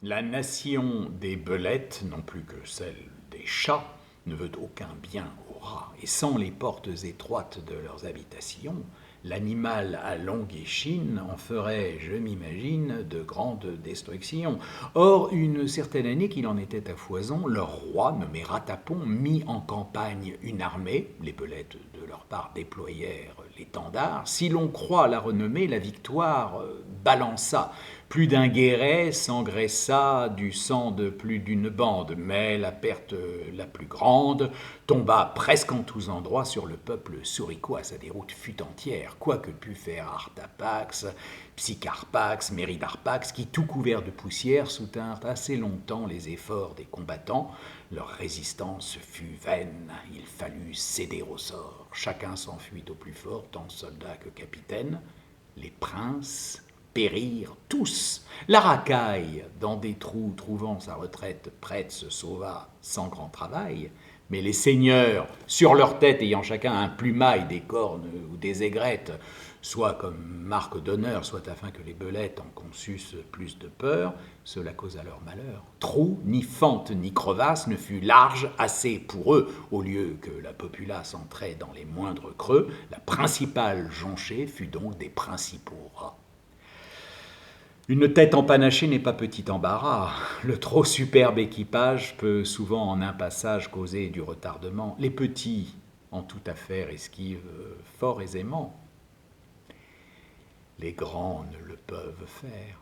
La nation des belettes, non plus que celle des chats, ne veut aucun bien aux rats, et sans les portes étroites de leurs habitations, l'animal à longue échine en ferait, je m'imagine, de grandes destructions. Or, une certaine année qu'il en était à foison, leur roi, nommé Ratapon, mit en campagne une armée, les belettes de leur part déployèrent l'étendard. Si l'on croit la renommée, la victoire balança. Plus d'un guéret s'engraissa du sang de plus d'une bande, mais la perte la plus grande tomba presque en tous endroits sur le peuple souriquois. Sa déroute fut entière, quoi que pût faire Artapax, Psycharpax, Méridarpax, qui, tout couverts de poussière, soutinrent assez longtemps les efforts des combattants. Leur résistance fut vaine, il fallut céder au sort. Chacun s'enfuit au plus fort, tant soldats que capitaines. Les princes périrent tous. La racaille, dans des trous, trouvant sa retraite prête, se sauva sans grand travail. Mais les seigneurs, sur leur tête ayant chacun un plumail, des cornes ou des aigrettes, soit comme marque d'honneur, soit afin que les belettes en conçussent plus de peur, cela causa leur malheur. Trou, ni fente, ni crevasse ne fut large assez pour eux. Au lieu que la populace entrait dans les moindres creux, la principale jonchée fut donc des principaux rats. Une tête empanachée n'est pas petit embarras. Le trop superbe équipage peut souvent en un passage causer du retardement. Les petits, en toute affaire, esquivent fort aisément. Les grands ne le peuvent faire.